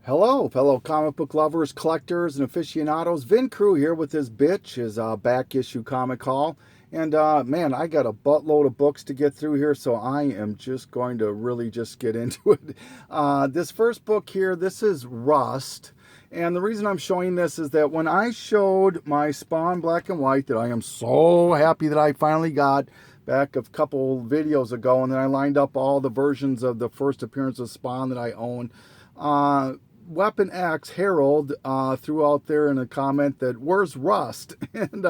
Hello, fellow comic book lovers, collectors, and aficionados. Vin Crew here with his BICH, his back issue comic haul. And man, I got a buttload of books to get through here, so I am just going to really just get into it. This first book here, this is Rust. And the reason I'm showing this is that when I showed my Spawn black and white that I am so happy that I finally got back a couple videos ago, and then I lined up all the versions of the first appearance of Spawn that I own. Weapon X Harold threw out there in a comment that where's Rust, and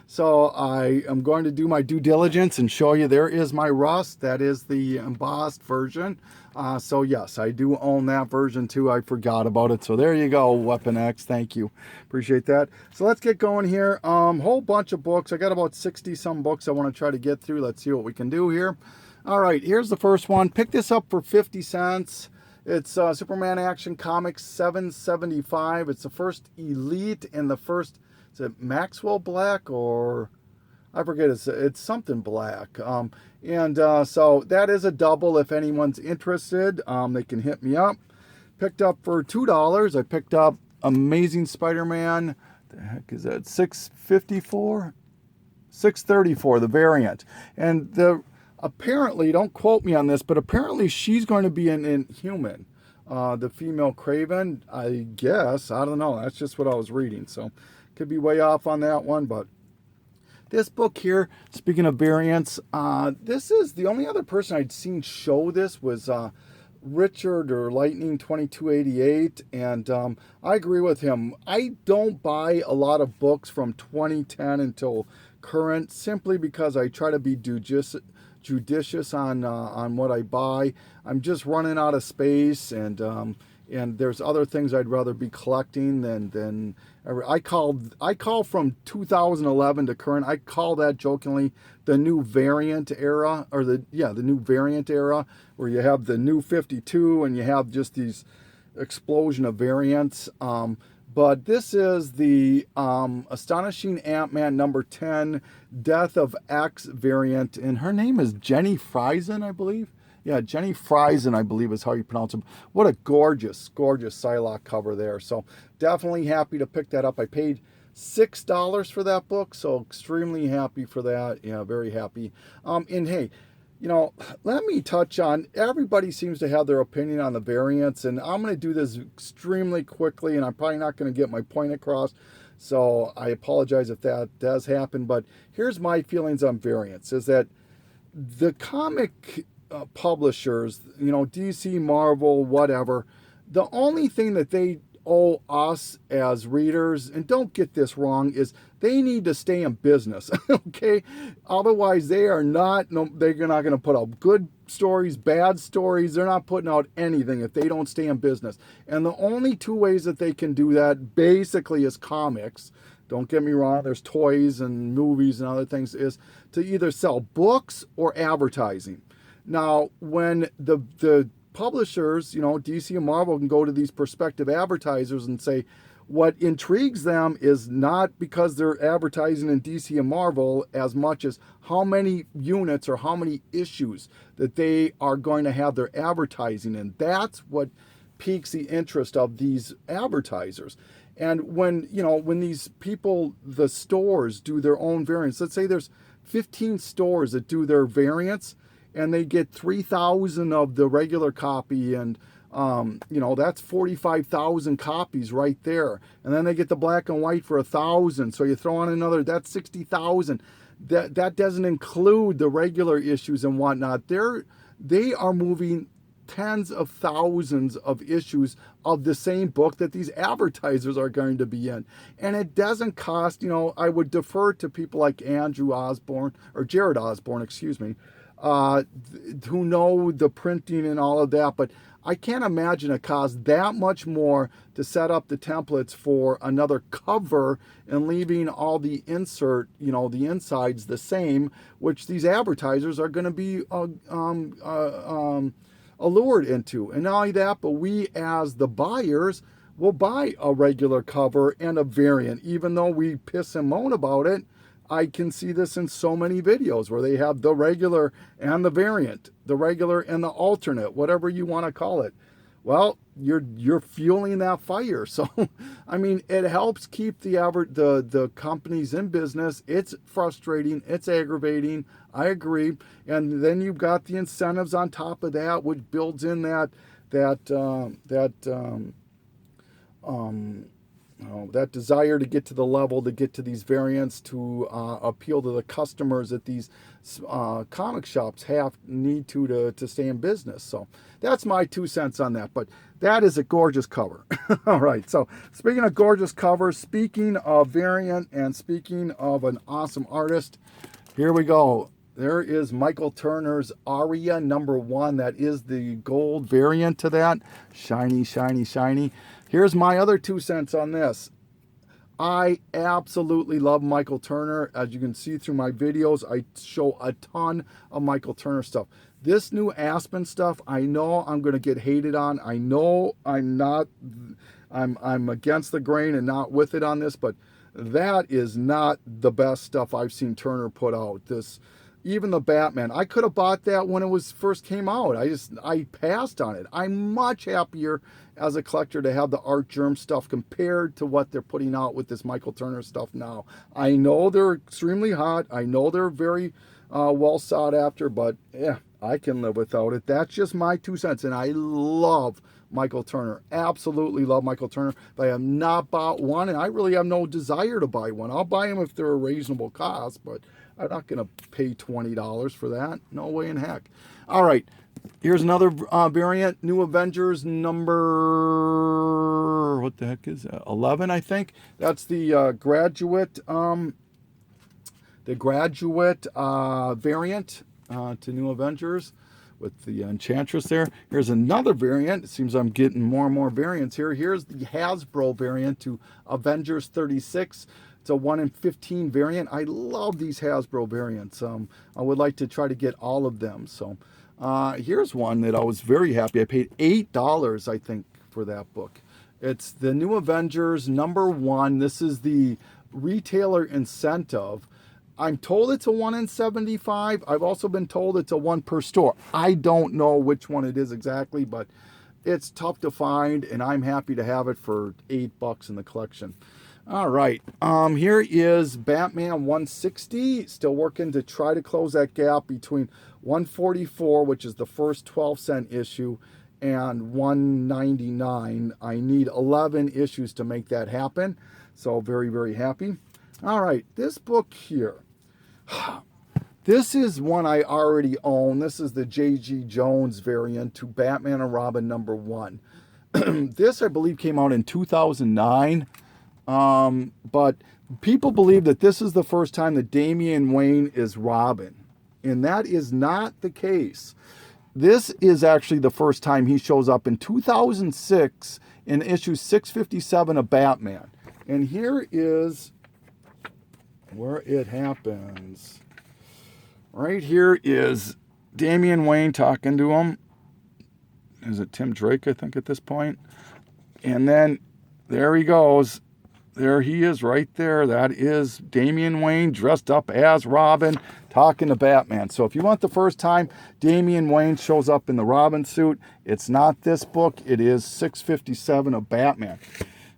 so I am going to do my due diligence and show you there is my Rust. That is the embossed version. So yes, I do own that version too. I forgot about it. So there you go, Weapon X. Thank you, appreciate that. So let's get going here. Whole bunch of books. I got about 60 some books I want to try to get through. Let's see what we can do here. All right, here's the first one. Pick this up for 50 cents. It's Superman Action Comics 775. It's the first Elite and the first, is it Maxwell Black or I forget, it's something black. So that is a double if anyone's interested. They can hit me up. Picked up for $2. I picked up Amazing Spider-Man. The heck is that? $6.54? $6.34, the variant. And apparently, don't quote me on this, but apparently she's going to be an Inhuman. The female Craven, I guess. I don't know. That's just what I was reading. So, could be way off on that one. But this book here, speaking of variants, this is the only other person I'd seen show this was Richard or Lightning 2288. And I agree with him. I don't buy a lot of books from 2010 until current simply because I try to be judicious on what I buy. I'm just running out of space, and there's other things I'd rather be collecting than I call from 2011 to current. I call that jokingly the new variant era, or the new variant era, where you have the new 52 and you have just these explosion of variants. But this is the Astonishing Ant-Man number 10, Death of X variant. And her name is Jenny Friesen, I believe. Yeah, Jenny Friesen, I believe is how you pronounce it. What a gorgeous, gorgeous Psylocke cover there. So definitely happy to pick that up. I paid $6 for that book, so extremely happy for that. Yeah, very happy. And hey, you know, let me touch on, everybody seems to have their opinion on the variants, and I'm going to do this extremely quickly, and I'm probably not going to get my point across, so I apologize if that does happen. But here's my feelings on variants, is that the comic publishers, you know, DC, Marvel, whatever, the only thing that they owe us as readers, and don't get this wrong, is they need to stay in business, okay? Otherwise, they're not going to put out good stories, bad stories. They're not putting out anything if they don't stay in business. And the only two ways that they can do that basically is comics. Don't get me wrong, there's toys and movies and other things, is to either sell books or advertising. Now, when the publishers, you know, DC and Marvel, can go to these prospective advertisers and say, what intrigues them is not because they're advertising in DC and Marvel as much as how many units or how many issues that they are going to have their advertising in. That's what piques the interest of these advertisers. And when, you know, when these people, the stores, do their own variants, let's say there's 15 stores that do their variants, and they get 3,000 of the regular copy, and you know, that's 45,000 copies right there. And then they get the black and white for 1,000. So you throw on another, that's 60,000. That doesn't include the regular issues and whatnot. They are moving tens of thousands of issues of the same book that these advertisers are going to be in. And it doesn't cost, you know, I would defer to people like Jared Osborne, excuse me, who know the printing and all of that, but I can't imagine it costs that much more to set up the templates for another cover and leaving all the insert, you know, the insides the same, which these advertisers are going to be allured into. And not only that, but we as the buyers will buy a regular cover and a variant, even though we piss and moan about it. I can see this in so many videos where they have the regular and the variant, the regular and the alternate, whatever you want to call it. well, you're fueling that fire. So, I mean, it helps keep the companies in business. It's frustrating. It's aggravating. I agree. And then you've got the incentives on top of that, which builds in that desire to get to the level, to get to these variants, to appeal to the customers that these comic shops need to stay in business. So that's my 2 cents on that. But that is a gorgeous cover. All right. So speaking of gorgeous covers, speaking of variant, and speaking of an awesome artist, here we go. There is Michael Turner's Aria #1. That is the gold variant to that. Shiny, shiny, shiny. Here's my other 2 cents on this. I absolutely love Michael Turner. As you can see through my videos, I show a ton of Michael Turner stuff. This new Aspen stuff, I know I'm going to get hated on. I know I'm against the grain and not with it on this, but that is not the best stuff I've seen Turner put out. Even the Batman, I could have bought that when it first came out. I passed on it. I'm much happier as a collector to have the Art Germ stuff compared to what they're putting out with this Michael Turner stuff now. I know they're extremely hot. I know they're very well sought after, but yeah, I can live without it. That's just my 2 cents, and I love Michael Turner. Absolutely love Michael Turner. But I have not bought one, and I really have no desire to buy one. I'll buy them if they're a reasonable cost, but I'm not going to pay $20 for that. No way in heck. All right. Here's another variant. New Avengers number, what the heck is that? 11, I think. That's the graduate variant to New Avengers with the Enchantress there. Here's another variant. It seems I'm getting more and more variants here. Here's the Hasbro variant to Avengers 36. It's a 1 in 15 variant. I love these Hasbro variants. I would like to try to get all of them. So here's one that I was very happy. I paid $8, I think, for that book. It's the New Avengers #1. This is the retailer incentive. I'm told it's a 1 in 75. I've also been told it's a 1 per store. I don't know which one it is exactly, but it's tough to find, and I'm happy to have it for $8 in the collection. All right, here is Batman 160. Still working to try to close that gap between 144, which is the first 12-cent issue, and 199. I need 11 issues to make that happen, so very, very happy. All right, this book here. This is one I already own. This is the J.G. Jones variant to Batman and Robin #1. This, I believe, came out in 2009. But people believe that this is the first time that Damian Wayne is Robin. And that is not the case. This is actually the first time he shows up in 2006 in issue 657 of Batman. And here is where it happens. Right here is Damian Wayne talking to him. Is it Tim Drake, I think, at this point? And then there he goes. There he is right there. That is Damian Wayne dressed up as Robin talking to Batman. So if you want the first time Damian Wayne shows up in the Robin suit, it's not this book. It is 657 of Batman.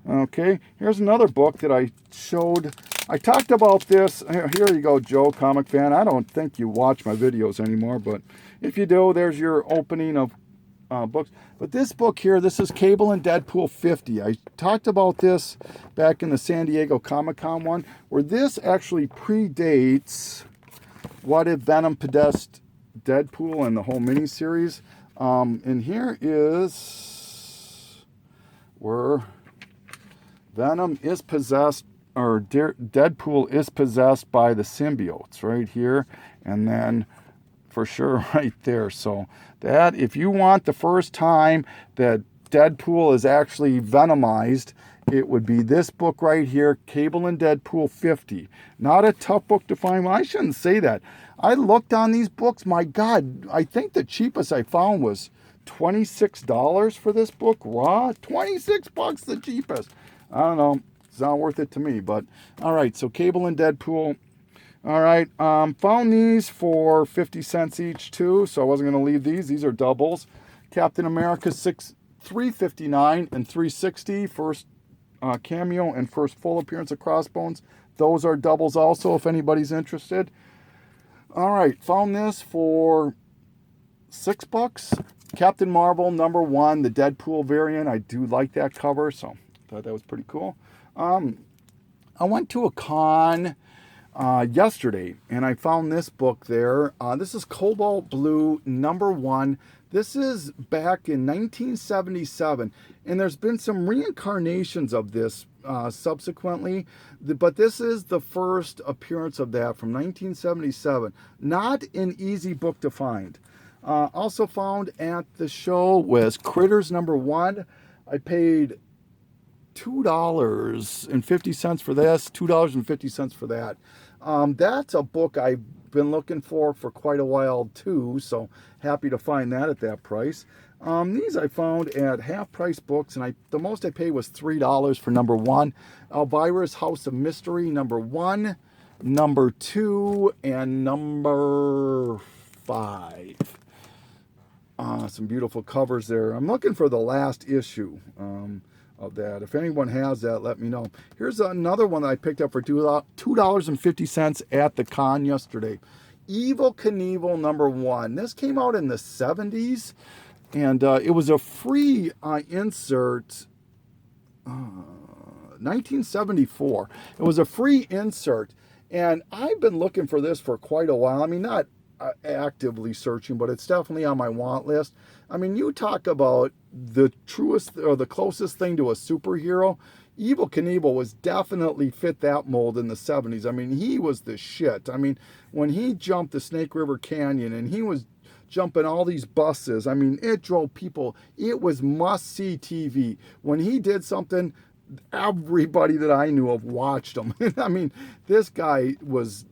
Okay, here's another book that I showed. I talked about this. Here you go, Joe, comic fan. I don't think you watch my videos anymore, but if you do, there's your opening of books. But this book here, this is Cable and Deadpool 50. I talked about this back in the San Diego Comic-Con one, where this actually predates What If Venom Possessed Deadpool and the whole miniseries. And here is where Venom is possessed, or Deadpool is possessed by the symbiotes right here. And then for sure right there. So that, if you want the first time that Deadpool is actually venomized, it would be this book right here, Cable and Deadpool 50. Not a tough book to find. Well, I shouldn't say that. I looked on these books. My God, I think the cheapest I found was $26 for this book. Raw, $26, the cheapest. I don't know. It's not worth it to me, but all right. So Cable and Deadpool. All right, found these for 50 cents each too, so I wasn't going to leave these. These are doubles. Captain America $359 and $360. First cameo and first full appearance of Crossbones. Those are doubles also, if anybody's interested. All right, found this for $6. Captain Marvel #1, the Deadpool variant. I do like that cover, so thought that was pretty cool. I went to a con yesterday, and I found this book there. This is Cobalt Blue #1. This is back in 1977, and there's been some reincarnations of this subsequently, but this is the first appearance of that from 1977. Not an easy book to find. Also found at the show was Critters #1. I paid $2.50 for this, $2.50 for that. That's a book I've been looking for quite a while too, so happy to find that at that price. These I found at half price books, and the most I paid was $3 for #1. Elvira's House of Mystery #1, #2, and #5. Some beautiful covers there. I'm looking for the last issue of that. If anyone has that, let me know. Here's another one that I picked up for $2.50 at the con yesterday. Evel Knievel #1. This came out in the 70s, and it was a free insert. 1974. It was a free insert, and I've been looking for this for quite a while. I mean, not actively searching, but it's definitely on my want list. I mean, you talk about the truest or the closest thing to a superhero. Evel Knievel was definitely fit that mold in the 70s. I mean, he was the shit. I mean, when he jumped the Snake River Canyon and he was jumping all these buses, I mean, it drove people. It was must-see TV. When he did something, everybody that I knew of watched him. I mean, this guy was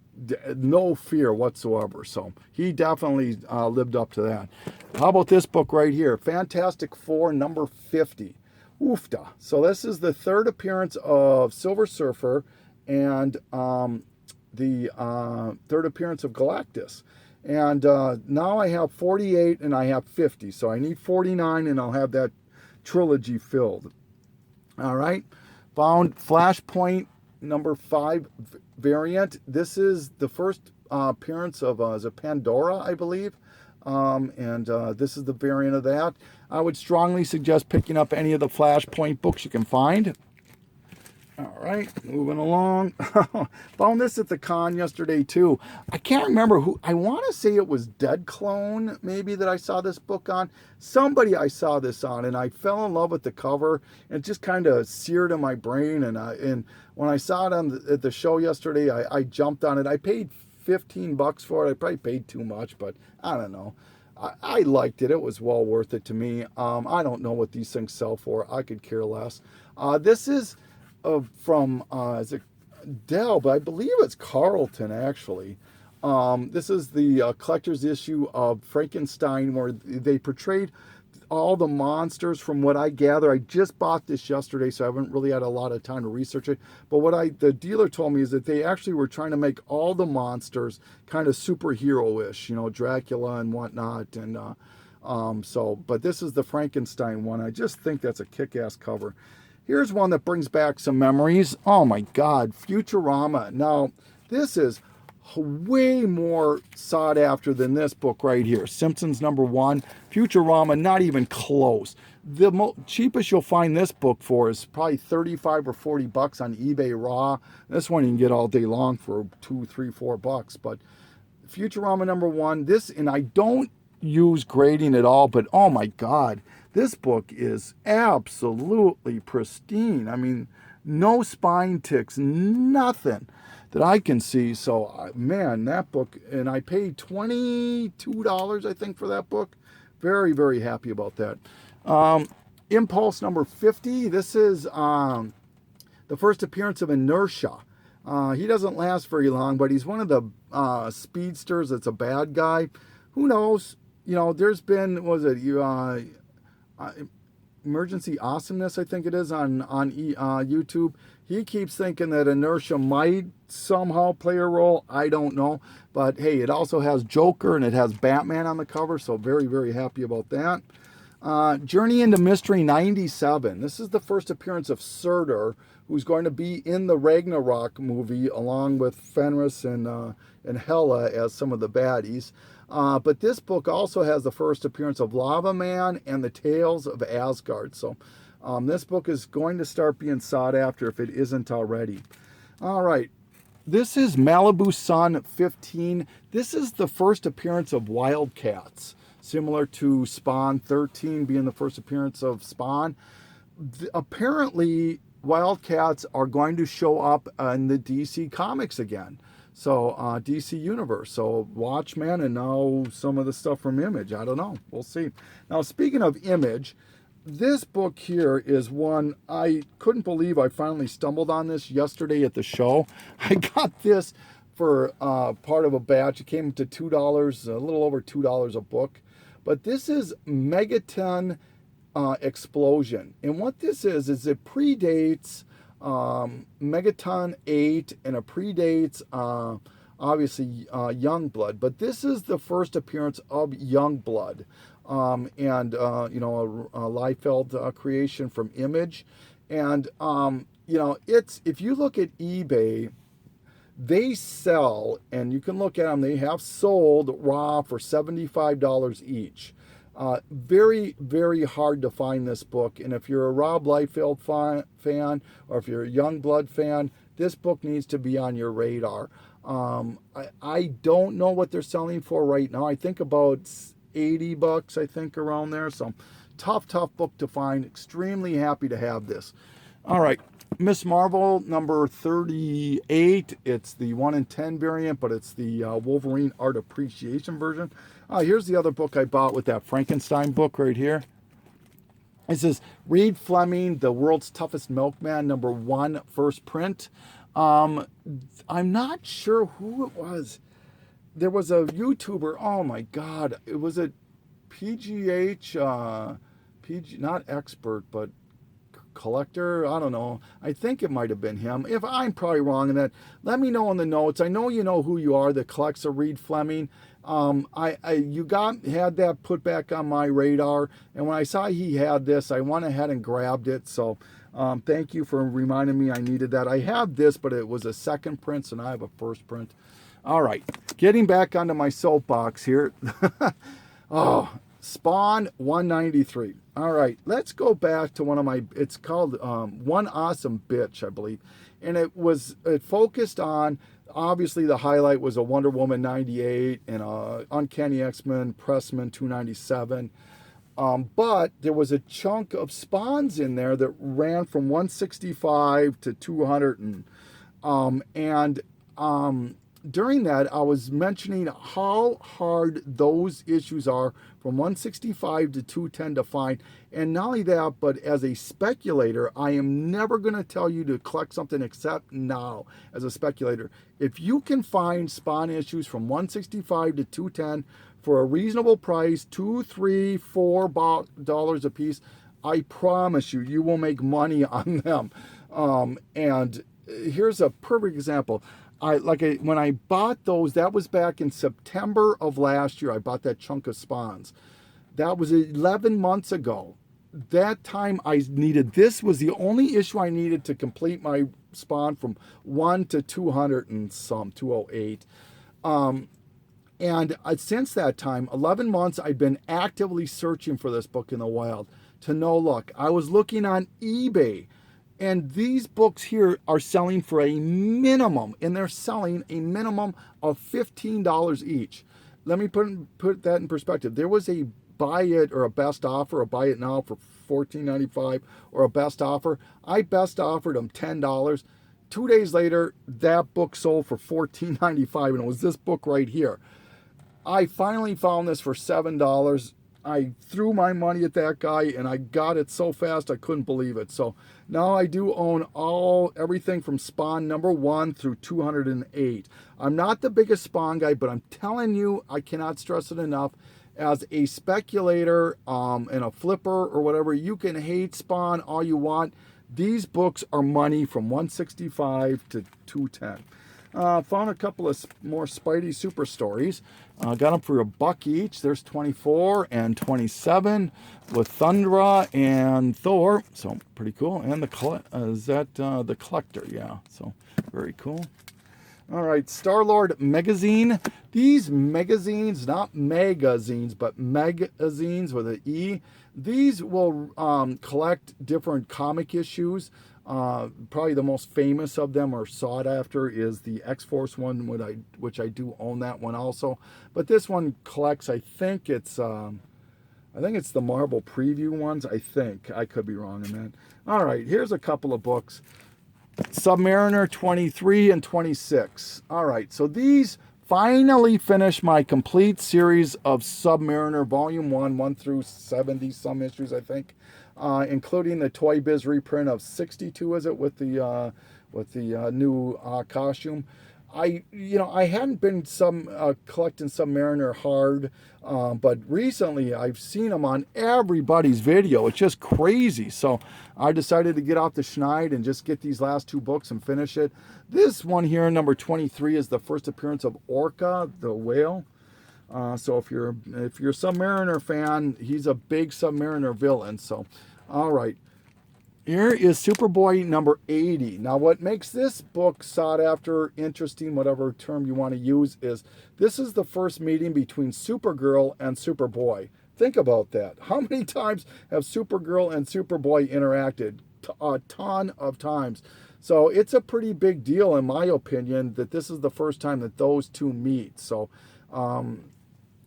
no fear whatsoever, so he definitely lived up to that. How about this book right here, Fantastic Four #50. Oofta. So this is the third appearance of Silver Surfer and the third appearance of Galactus. And now I have 48 and I have 50, so I need 49 and I'll have that trilogy filled. All right, found Flashpoint #5 variant. This is the first appearance of Pandora, I believe, and this is the variant of that. I would strongly suggest picking up any of the Flashpoint books you can find. All right, moving along. Found this at the con yesterday too. I can't remember who. I want to say it was Dead Clone maybe that I saw this book on. Somebody I saw this on, and I fell in love with the cover, and it just kind of seared in my brain. And when I saw it at the show yesterday, I jumped on it. I paid $15 for it. I probably paid too much, but I don't know. I liked it. It was well worth it to me. I don't know what these things sell for. I could care less. This is from is it Dell, but I believe it's Carlton actually. This is the collector's issue of Frankenstein, where they portrayed all the monsters. From what I gather, I just bought this yesterday, so I haven't really had a lot of time to research it. But what the dealer told me is that they actually were trying to make all the monsters kind of superhero-ish, you know, Dracula and whatnot. And but this is the Frankenstein one. I just think that's a kick-ass cover. Here's one that brings back some memories. Oh my God, Futurama. Now, this is way more sought after than this book right here. Simpsons #1, Futurama, not even close. The cheapest you'll find this book for is probably $35 or $40 on eBay raw. This one you can get all day long for $2, $3, $4. But Futurama #1, this, and I don't use grading at all, but oh my God, this book is absolutely pristine. I mean, no spine ticks, nothing that I can see. So, man, that book, and I paid $22, I think, for that book. Very, very happy about that. Impulse #50. This is the first appearance of Inertia. He doesn't last very long, but he's one of the speedsters that's a bad guy. Who knows? You know, there's been, Emergency Awesomeness, I think it is, on YouTube. He keeps thinking that Inertia might somehow play a role. I don't know. But, hey, it also has Joker and it has Batman on the cover, so very, very happy about that. Journey into Mystery 97. This is the first appearance of Surtur, who's going to be in the Ragnarok movie along with Fenris and Hela as some of the baddies. But this book also has the first appearance of Lava Man and the Tales of Asgard. So this book is going to start being sought after if it isn't already. All right. This is Malibu Sun 15. This is the first appearance of Wildcats, similar to Spawn 13 being the first appearance of Spawn. Apparently, Wildcats are going to show up in the DC Comics again. So, DC Universe. So, Watchmen and now some of the stuff from Image. I don't know. We'll see. Now, speaking of Image, this book here is one I couldn't believe I finally stumbled on this yesterday at the show. I got this for part of a batch. It came to $2, a little over $2 a book. But this is Megaton Explosion. And what this is it predates Megaton 8 and it predates obviously Youngblood. But this is the first appearance of Youngblood. A Liefeld creation from Image. And, it's, if you look at eBay, they sell, and you can look at them, they have sold raw for $75 each. Very, very hard to find this book. And if you're a Rob Liefeld fan, or if you're a Youngblood fan, this book needs to be on your radar. I don't know what they're selling for right now. I think about $80, I think, around there. So tough book to find. Extremely happy to have this. All right, Miss Marvel number 38. It's the 1 in 10 variant, but it's the Wolverine Art Appreciation version. Here's the other book I bought with that Frankenstein book right here. It says Reed Fleming, The World's Toughest Milkman, number 1, first print. I'm not sure who it was. There was a YouTuber, oh my God, it was a PGH, not expert, but collector, I don't know. I think it might have been him. If I'm probably wrong in that, let me know in the notes. I know you know who you are that collects a Reed Fleming. You had that put back on my radar, and when I saw he had this, I went ahead and grabbed it. So thank you for reminding me I needed that. I have this, but it was a second print, so now I have a first print. All right, getting back onto my soapbox here. Spawn 193. All right, let's go back to one of my, it's called One Awesome Bitch, I believe. And it focused on, obviously the highlight was a Wonder Woman 98 and a Uncanny X-Men Pressman 297. But there was a chunk of Spawns in there that ran from 165 to 200. During that, I was mentioning how hard those issues are from 165 to 210 to find. And not only that, but as a speculator, I am never going to tell you to collect something except now as a speculator. If you can find Spawn issues from 165 to 210 for a reasonable price, $2, $3, $4 a piece, I promise you, you will make money on them. And here's a perfect example. When I bought those, that was back in September of last year. I bought that chunk of Spawns. That was 11 months ago. That time I needed, this was the only issue I needed to complete my Spawn from 1 to 200 and some, 208. And since that time, 11 months, I've been actively searching for this book in the wild to no luck. I was looking on eBay. And these books here are selling for a minimum, and they're selling a minimum of $15 each. Let me put that in perspective. There was a buy it or a best offer, or buy it now for $14.95, or a best offer. I best offered them $10. 2 days later, that book sold for $14.95, and it was this book right here. I finally found this for $7. I threw my money at that guy, and I got it so fast I couldn't believe it. So now I do own everything from Spawn number 1 through 208. I'm not the biggest Spawn guy, but I'm telling you, I cannot stress it enough. As a speculator and a flipper or whatever, you can hate Spawn all you want. These books are money from 165 to 210. Found a couple of more Spidey Super Stories. Got them for $1 each. There's 24 and 27 with Thundra and Thor. So pretty cool. And the Collector? Yeah. So very cool. All right, Star-Lord magazine. These magazines, not magazines, but magazines with an E. These will collect different comic issues. Probably the most famous of them or sought after is the X-Force one, which I do own that one also. But this one collects, I think it's the Marvel preview ones. I think I could be wrong on that. All right, here's a couple of books. Submariner 23 and 26. All right, so these finally finished my complete series of Submariner Volume 1 through 70 some issues, I think, including the Toy Biz reprint of 62, is it, with the new costume. I hadn't been collecting Submariner hard, but recently I've seen them on everybody's video. It's just crazy. So I decided to get off the schneid and just get these last 2 books and finish it. This one here, number 23, is the first appearance of Orca, the whale. So if you're a Submariner fan, he's a big Submariner villain. So, all right. Here is Superboy number 80. Now, what makes this book sought after, interesting, whatever term you want to use, is this is the first meeting between Supergirl and Superboy. Think about that. How many times have Supergirl and Superboy interacted? A ton of times. So it's a pretty big deal, in my opinion, that this is the first time that those two meet. So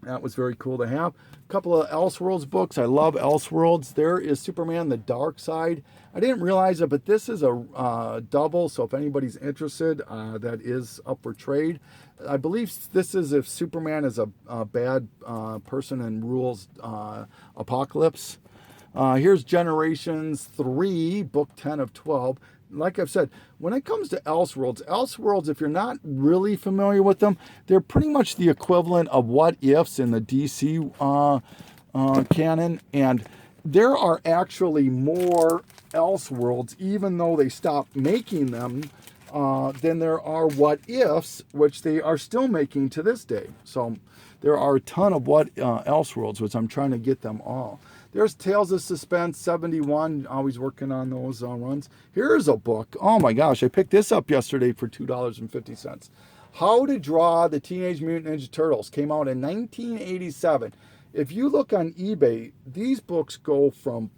that was very cool to have. A couple of Elseworlds books. I love Elseworlds. There is Superman, the Dark Side. I didn't realize it, but this is a double, so if anybody's interested, that is up for trade. I believe this is if Superman is a bad person and rules Apocalypse. Here's Generations 3, book 10 of 12. Like I've said, when it comes to Elseworlds, if you're not really familiar with them, they're pretty much the equivalent of What Ifs in the DC canon. And there are actually more Elseworlds, even though they stopped making them, than there are What Ifs, which they are still making to this day. So there are a ton of Elseworlds, which I'm trying to get them all. There's Tales of Suspense 71. Always working on those runs. Here's a book. Oh my gosh, I picked this up yesterday for $2.50. How to Draw the Teenage Mutant Ninja Turtles. Came out in 1987. If you look on eBay, these books go from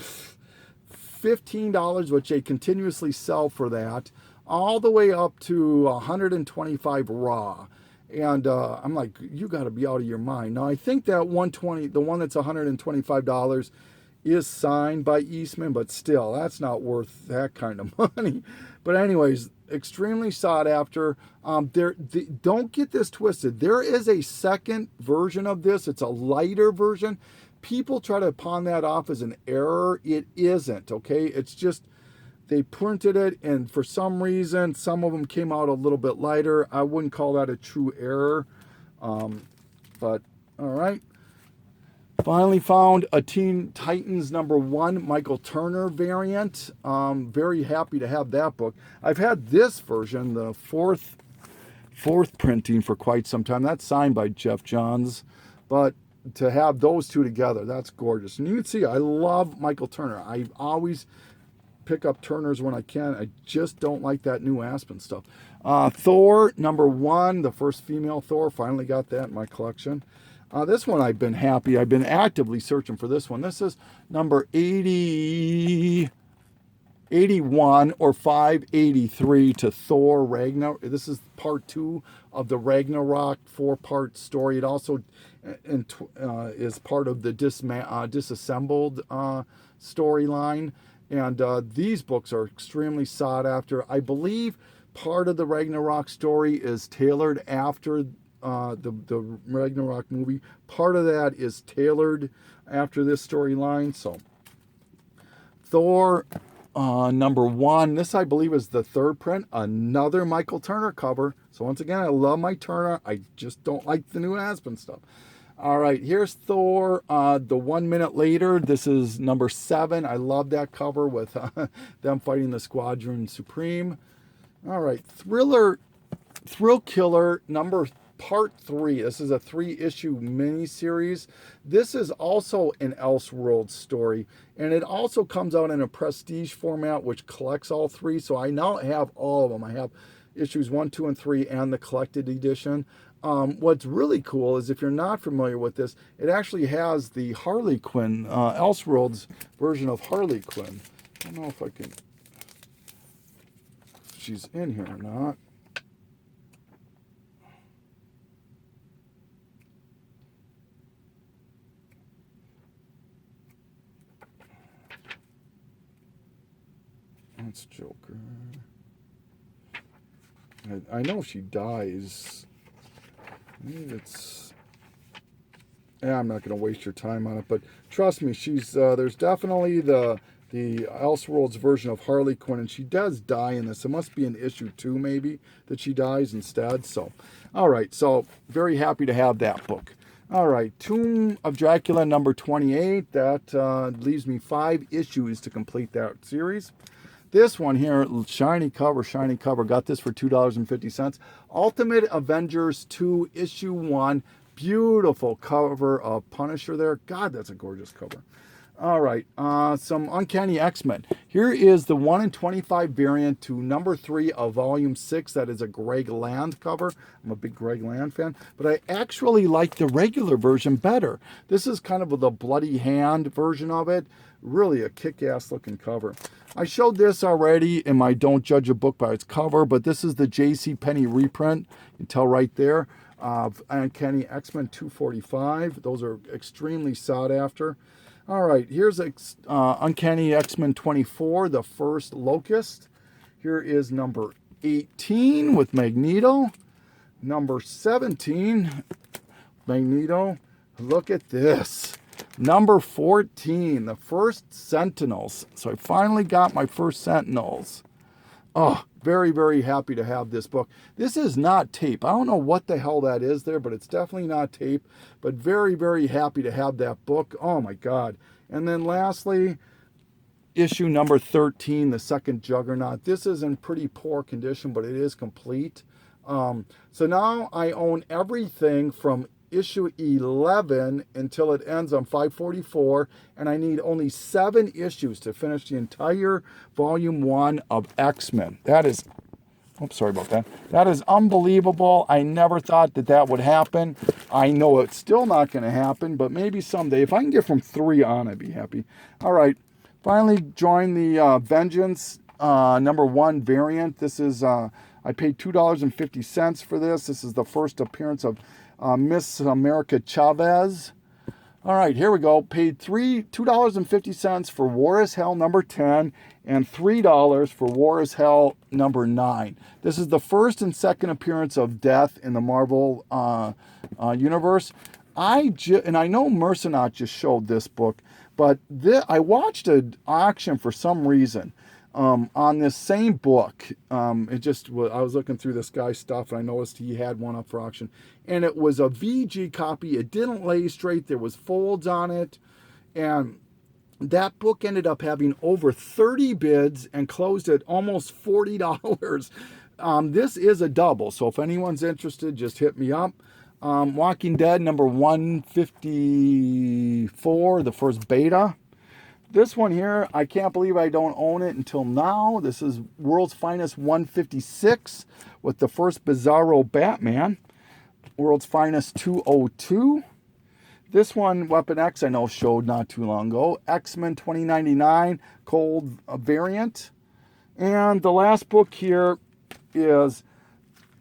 $15, which they continuously sell for that, all the way up to $125 raw. And I'm like, you got to be out of your mind. Now, I think that the one that's $125 is signed by Eastman, but still, that's not worth that kind of money. But anyways, extremely sought after. Don't get this twisted. There is a second version of this. It's a lighter version. People try to pawn that off as an error. It isn't, okay? It's just they printed it, and for some reason, some of them came out a little bit lighter. I wouldn't call that a true error. But, all right. Finally found a Teen Titans #1 Michael Turner variant. Very happy to have that book. I've had this version, the fourth printing, for quite some time. That's signed by Jeff Johns. But to have those two together, that's gorgeous. And you can see I love Michael Turner. I always pick up Turners when I can. I just don't like that new Aspen stuff. Thor #1, the first female Thor. Finally got that in my collection. This one I've been happy. I've been actively searching for this one. This is number 81 or 583 to Thor Ragnarok. This is part 2 of the Ragnarok 4-part story. It also is part of the disassembled storyline. And these books are extremely sought after. I believe part of the Ragnarok story is tailored after the Ragnarok movie. Part of that is tailored after this storyline. So Thor #1. This, I believe, is the 3rd print. Another Michael Turner cover. So once again, I love my Turner. I just don't like the new Aspen stuff. All right, here's Thor, the 1 minute later. This is #7. I love that cover with them fighting the Squadron Supreme. All right, Thriller Thrill Killer Part 3. This is a 3-issue miniseries. This is also an Elseworlds story, and it also comes out in a prestige format, which collects all 3. So I now have all of them. I have issues 1, 2, and 3, and the collected edition. What's really cool is, if you're not familiar with this, it actually has the Harley Quinn, Elseworlds version of Harley Quinn. I don't know if she's in here or not. That's Joker. I know she dies. Maybe it's... Yeah, I'm not going to waste your time on it, but trust me, she's there's definitely the Elseworlds version of Harley Quinn, and she does die in this. It must be an issue 2 maybe that she dies instead. So, all right, so very happy to have that book. All right, Tomb of Dracula number 28. That leaves me 5 issues to complete that series. This one here, shiny cover. Got this for $2.50. Ultimate Avengers 2, issue 1. Beautiful cover of Punisher there. God, that's a gorgeous cover. All right, some Uncanny X-Men. Here is the 1 in 25 variant to number 3 of volume 6. That is a Greg Land cover. I'm a big Greg Land fan, but I actually like the regular version better. This is kind of the bloody hand version of it. Really a kick-ass looking cover. I showed this already in my Don't Judge a Book by Its Cover, but this is the JCPenney reprint. You can tell right there of Uncanny X-Men 245. Those are extremely sought after. All right, here's Uncanny X-Men 24, the first Locust. Here is number 18 with Magneto. Number 17, Magneto. Look at this. Number 14, the first Sentinels. So I finally got my first Sentinels. Oh, very, very happy to have this book. This is not tape. I don't know what the hell that is there, but it's definitely not tape. But very, very happy to have that book. Oh, my God. And then lastly, issue number 13, the second Juggernaut. This is in pretty poor condition, but it is complete. So now I own everything from issue 11 until it ends on 544, and I need only 7 issues to finish the entire volume 1 of X-Men. That is, oops, sorry about that. That is unbelievable. I never thought that would happen. I know it's still not going to happen, but maybe someday. If I can get from 3 on, I'd be happy. All right, finally joined the Vengeance number 1 variant. This is, I paid $2.50 for this. This is the first appearance of Miss America Chavez. All right, here we go. Paid $2.50 for War is Hell number 10 and $3 for War is Hell number 9. This is the first and second appearance of Death in the Marvel universe. I know Mercenot just showed this book, but I watched an auction for some reason on this same book. I was looking through this guy's stuff, and I noticed he had one up for auction, and it was a VG copy. It didn't lay straight. There was folds on it, and that book ended up having over 30 bids and closed at almost $40. This is a double, so if anyone's interested, just hit me up. Walking Dead number 154, the first beta. This one here, I can't believe I don't own it until now. This is World's Finest 156 with the first Bizarro Batman. World's Finest 202. This one, Weapon X, I know showed not too long ago. X-Men 2099, Cold variant. And the last book here is,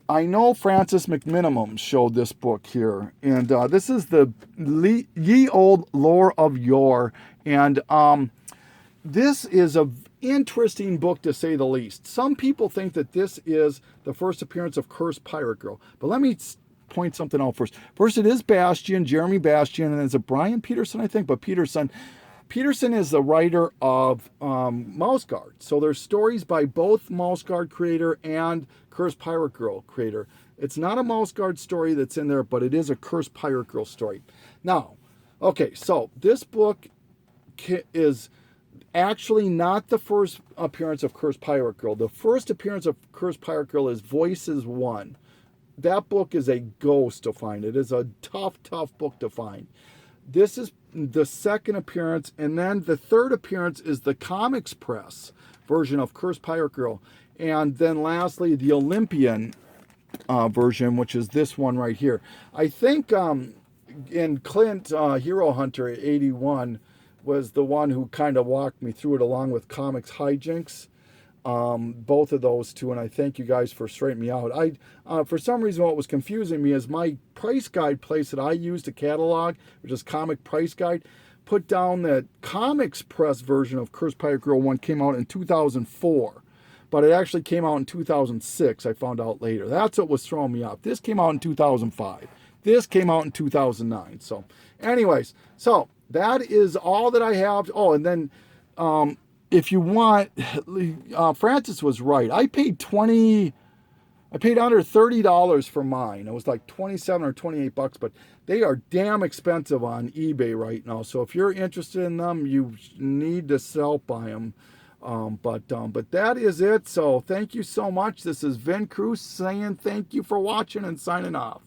I know Francis McMinimum showed this book here. And this is the Ye Old Lore of Yore. And this is an interesting book, to say the least. Some people think that this is the first appearance of Cursed Pirate Girl. But let me point something out first. First, it is Bastian, Jeremy Bastian, and it's a Brian Peterson, I think. But Peterson is the writer of Mouse Guard. So there's stories by both Mouse Guard creator and Cursed Pirate Girl creator. It's not a Mouse Guard story that's in there, but it is a Cursed Pirate Girl story. Now, okay, so this book is actually not the first appearance of Cursed Pirate Girl. The first appearance of Cursed Pirate Girl is Voices 1. that book is a ghost to find. It is a tough, tough book to find. This is the second appearance, and then the third appearance is the Comics Press version of Cursed Pirate Girl. And then lastly, the Olympian version, which is this one right here. I think in Clint Hero Hunter 81 was the one who kind of walked me through it, along with Comics Hijinks. Both of those two, and I thank you guys for straightening me out. For some reason, what was confusing me is my price guide place that I use to catalog, which is Comic Price Guide, put down that Comics Press version of Cursed Pirate Girl 1 came out in 2004, but it actually came out in 2006. I found out later. That's what was throwing me off. This came out in 2005. This came out in 2009. So, anyways, so that is all that I have. Oh, and then if you want, Francis was right. I paid under $30 for mine. It was like 27 or 28 bucks, but they are damn expensive on eBay right now. So if you're interested in them, you need to self-buy them. But that is it. So thank you so much. This is Vin Cruz saying thank you for watching and signing off.